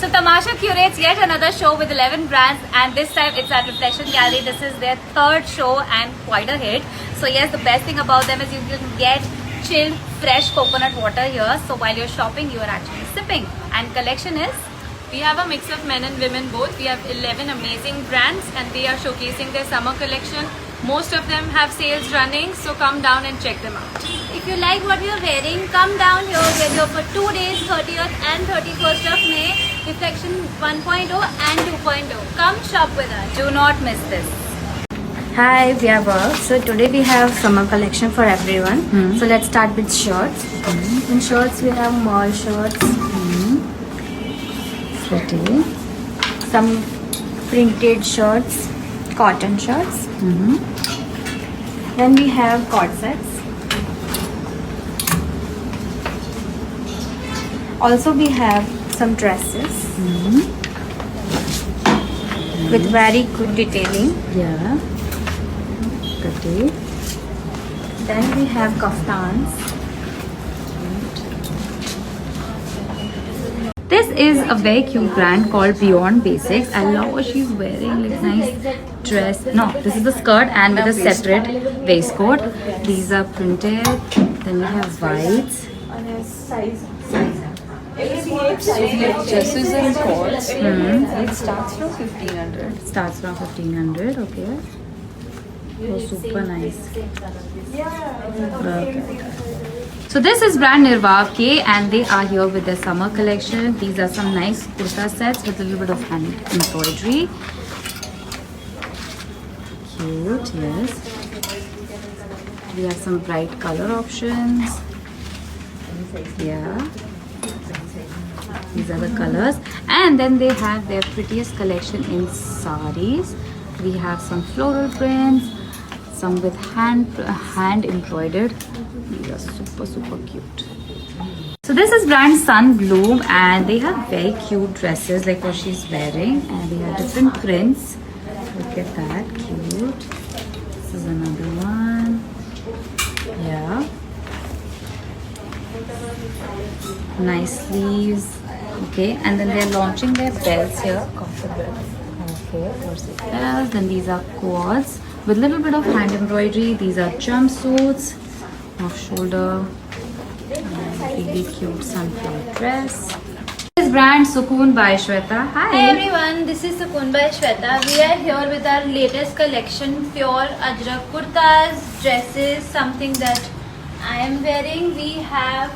So Tamasha curates yet another show with 11 brands, and this time it's at Reflection Gallery. This is their third show and quite a hit. So yes, the best thing about them is you can get chilled, fresh coconut water here. So while you're shopping, you are actually sipping. And collection is? We have a mix of men and women both. We have 11 amazing brands and they are showcasing their summer collection. Most of them have sales running, so come down and check them out. If you like what you're wearing, come down here. We're here for 2 days, 30th and 31st of May, Reflection 1.0 and 2.0. Come shop with us. Do not miss this. Hi, we are Bob. So today we have summer collection for everyone. So let's start with shirts. In shirts we have mall shirts. Pretty. Some printed shirts, cotton shirts. Then we have corsets. Also we have some dresses with very good detailing. Yeah. Pretty. Then we have kaftans. This is a very cute brand called Beyond Basics. I love what she's wearing. Like nice dress. No, this is the skirt and with a separate waistcoat. These are printed. Then we have whites. Dresses and coats. It starts from 1500. Starts from 1500. Okay. Oh, super nice. Okay. So this is brand Nirvav K and they are here with their summer collection. These are some nice kurta sets with a little bit of hand embroidery. Cute, yes. We have some bright color options. Yeah. These are the colors. And then they have their prettiest collection in saris. We have some floral prints, some with hand embroidered. These are super cute. So this is brand Sun Bloom and they have very cute dresses like what she's wearing and they have different prints. Look at that, cute. This is another one. Yeah. Nice sleeves. Okay, and then they're launching their belts here. Okay, belts. Then these are quads with a little bit of hand embroidery. These are jumpsuits, off shoulder, really cute sunflower dress. This is brand Sukoon by Shweta. Hi. Hi everyone, this is Sukoon by Shweta. We are here with our latest collection, pure Ajrak kurtas, dresses, something that I am wearing. We have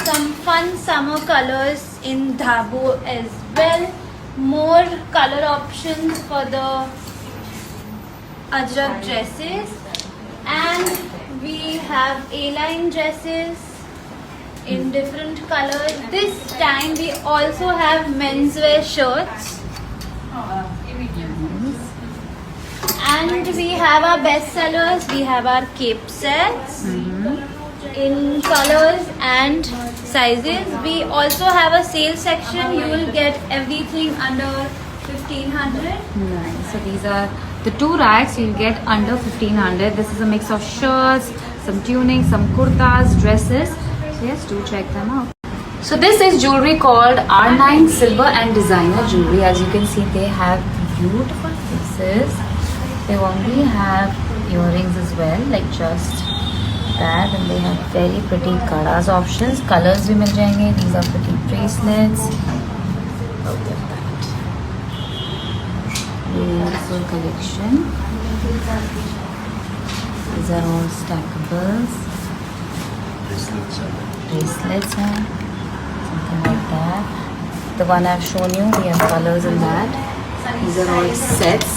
some fun summer colors in Dhabo as well. More color options for the Ajrak dresses. And we have A-line dresses in different colors. This time we also have menswear shirts. And we have our best sellers. We have our cape sets in colors and sizes. We also have a sale section. You will get everything under 1500. Nice. So these are the two racks you'll get under 1500. This is a mix of shirts, some tunics, some kurtas, dresses. So yes, do check them out. So this is jewelry called R9 Silver and Designer Jewelry. As you can see, they have beautiful pieces. They only have earrings as well, like just that. And they have very pretty kadas options. Colors bhi mil jayenge. These are pretty bracelets. Look at that. Beautiful collection. These are all stackables. Bracelets हैं, something like that. The one I've shown you, we have colors in that. These are all sets.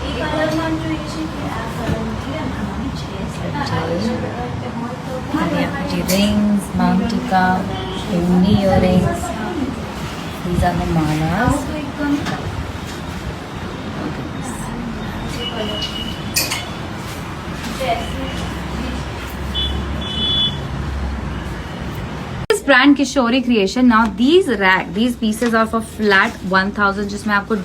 We have pretty rings, Mount Tika, mini earrings. These are the malas. This brand Kishori Creation. Now these pieces are for flat 1000 जिसमें आपको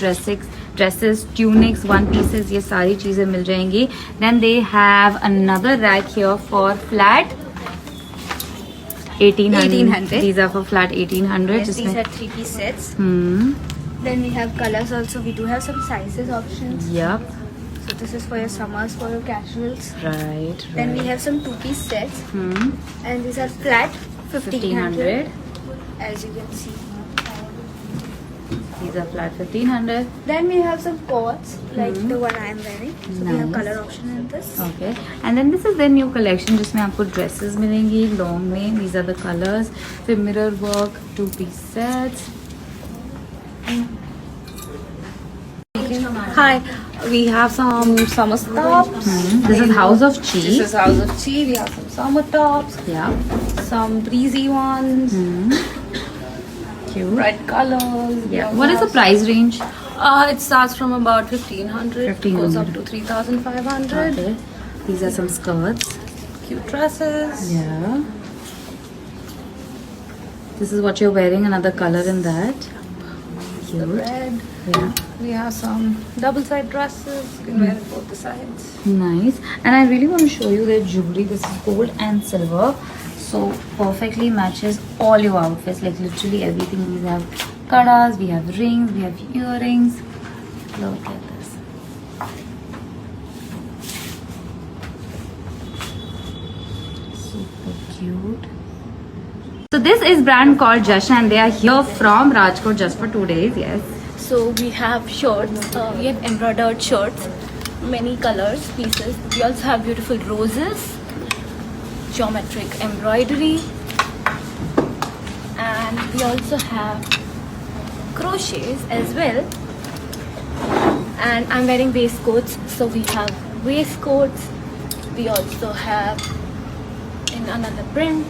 dresses, tunics, one pieces, ये सारी चीजें मिल जाएंगी. Then they have another rack here for flat 1800. These are for flat 1800. Yes, these जिसमें are 3-piece sets. Then we have colors also. We do have some sizes options. Yep. So this is for your summers, for your casuals. Right. Then we have some 2-piece sets. And these are flat 1500. 1500. As you can see. These are flat 1500. Then we have some coats like the one I am wearing. So we have Nice. color option in this. Okay. And then this is the new collection जिसमें आपको dresses मिलेंगी long में. These are the colors. फिर mirror work, 2-piece sets. Hi, we have some summer tops. This is House of Chi. This is House of Chi. We have some summer tops, Yeah. some breezy ones, Cute. bright colors. Yeah. What is the price range? It starts from about 1500, 1500. goes up to 3500. Okay. These are some skirts. Cute dresses. Yeah. This is what you're wearing. Another color in that. The Cute. red. Yeah. We have some double side dresses. You can wear it both the sides. Nice. And I really want to show you their jewelry. This is gold and silver. So perfectly matches all your outfits. Like literally everything. We have kadas, we have rings, we have earrings. Look at this. Super cute. So this is brand called Jasha and they are here from Rajkot just for 2 days. Yes. So we have shirts, we have embroidered shirts, many colors, pieces. We also have beautiful roses, geometric embroidery, and we also have crochets as well. And I'm wearing waistcoats, so we have waistcoats. We also have in another print.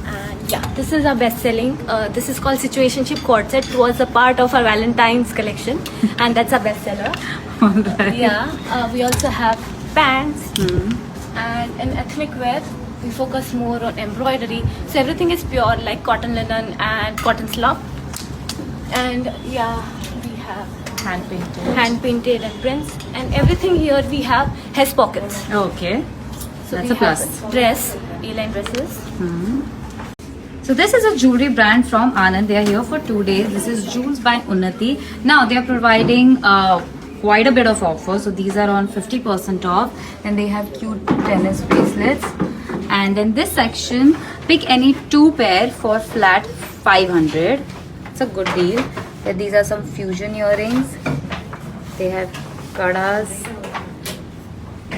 And yeah, this is our best selling. This is called Situationship Cord Set. It was a part of our Valentine's collection, and that's our best seller. Alright. Yeah, we also have pants, and in ethnic wear, we focus more on embroidery. So everything is pure, like cotton linen and cotton slop. And yeah, we have Hand painted. hand painted and prints, and everything here we have has pockets. Okay. So That's we a plus. have dress, A-line dresses. So this is a jewelry brand from Anand. They are here for 2 days. This is Jewels by Unnati. Now they are providing quite a bit of offers. So these are on 50% off. And they have cute tennis bracelets. And in this section, pick any 2 pair for flat 500. It's a good deal. Then these are some fusion earrings. They have kadas.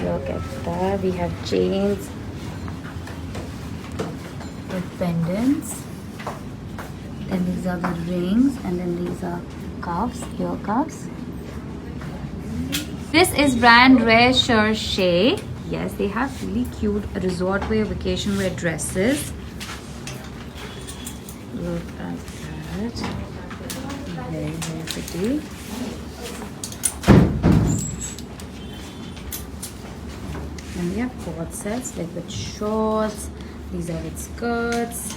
Look at that. We have chains with pendants. Then these are the rings, and then these are cuffs, ear cuffs. This is brand Recherche. Yes, they have really cute resort wear, vacation wear dresses. Look at that. Very, very pretty. And we have cord sets like with shorts. These are with skirts.